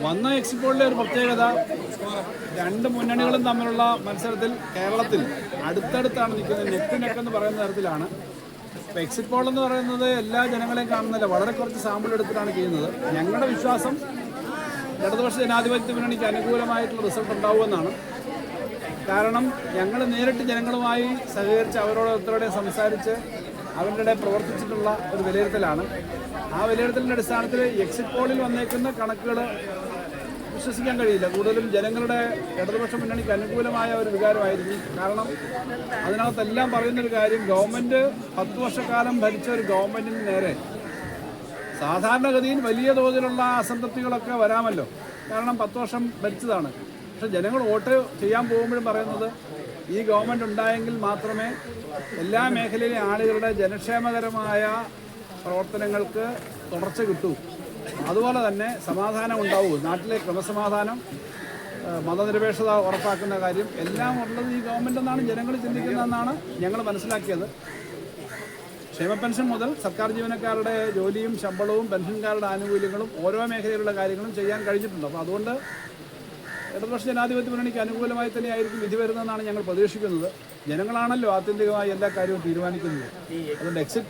വന്ന എക്സിറ്റ് പോളിലെ ഒരു പ്രത്യേകത, രണ്ട് മുന്നണികളും തമ്മിലുള്ള മത്സരത്തിൽ കേരളത്തിൽ അടുത്തടുത്താണ് നിൽക്കുന്നത്. നെക്ക് നെക്ക് എന്ന് പറയുന്ന തരത്തിലാണ്. ഇപ്പോൾ എക്സിറ്റ് പോൾ എന്ന് പറയുന്നത് എല്ലാ ജനങ്ങളെയും കാണുന്നില്ല, വളരെ കുറച്ച് സാമ്പിൾ എടുത്തിട്ടാണ് ചെയ്യുന്നത്. ഞങ്ങളുടെ വിശ്വാസം ഇടതുപക്ഷ ജനാധിപത്യ മുന്നണിക്ക് അനുകൂലമായിട്ടുള്ള റിസൾട്ട് ഉണ്ടാവുമെന്നാണ്. കാരണം ഞങ്ങൾ നേരിട്ട് ജനങ്ങളുമായി സഹകരിച്ച് അവരോട് സംസാരിച്ച് അവരുടെ പ്രവർത്തിച്ചിട്ടുള്ള ഒരു വിലയിരുത്തലാണ്. ആ വിലയിരുത്തലിൻ്റെ അടിസ്ഥാനത്തിൽ എക്സിറ്റ് പോളിൽ വന്നേക്കുന്ന കണക്കുകൾ വിശ്വസിക്കാൻ കഴിയില്ല. കൂടുതലും ജനങ്ങളുടെ ഇടതുപക്ഷ മുന്നണിക്ക് അനുകൂലമായ ഒരു വികാരമായിരിക്കും. കാരണം അതിനകത്തെല്ലാം പറയുന്നൊരു കാര്യം, ഗവൺമെൻറ് 10 വർഷക്കാലം ഭരിച്ച ഒരു ഗവൺമെൻറ്റിന് നേരെ സാധാരണഗതിയിൽ വലിയ തോതിലുള്ള അസംതൃപ്തികളൊക്കെ വരാമല്ലോ. കാരണം 10 വർഷം ഭരിച്ചതാണ്. പക്ഷെ ജനങ്ങൾ വോട്ട് ചെയ്യാൻ പോകുമ്പോഴും പറയുന്നത് ഈ ഗവൺമെൻറ് ഉണ്ടായെങ്കിൽ മാത്രമേ എല്ലാ മേഖലയിലെ ആളുകളുടെ ജനക്ഷേമകരമായ പ്രവർത്തനങ്ങൾക്ക് തുടർച്ച കിട്ടൂ, അതുപോലെ തന്നെ സമാധാനം ഉണ്ടാവൂ, നാട്ടിലെ ക്രമസമാധാനം, മതനിരപേക്ഷത ഉറപ്പാക്കുന്ന കാര്യം എല്ലാം ഉള്ളത് ഈ ഗവൺമെൻറ് എന്നാണ് ജനങ്ങൾ ചിന്തിക്കുന്നതെന്നാണ് ഞങ്ങൾ മനസ്സിലാക്കിയത്. ക്ഷേമ പെൻഷൻ മുതൽ സർക്കാർ ജീവനക്കാരുടെ ജോലിയും ശമ്പളവും പെൻഷൻകാരുടെ ആനുകൂല്യങ്ങളും ഓരോ മേഖലയിലുള്ള കാര്യങ്ങളും ചെയ്യാൻ കഴിഞ്ഞിട്ടുണ്ട്. അപ്പോൾ അതുകൊണ്ട് ഇടതുപക്ഷ ജനാധിപത്യ മുന്നണിക്ക് അനുകൂലമായി തന്നെയായിരിക്കും വിധി വരുന്നതെന്നാണ് ഞങ്ങൾ പ്രതീക്ഷിക്കുന്നത്. ജനങ്ങളാണല്ലോ ആത്യന്തികമായി എല്ലാ കാര്യവും തീരുമാനിക്കുന്നത്. അതുകൊണ്ട് എക്സിറ്റ്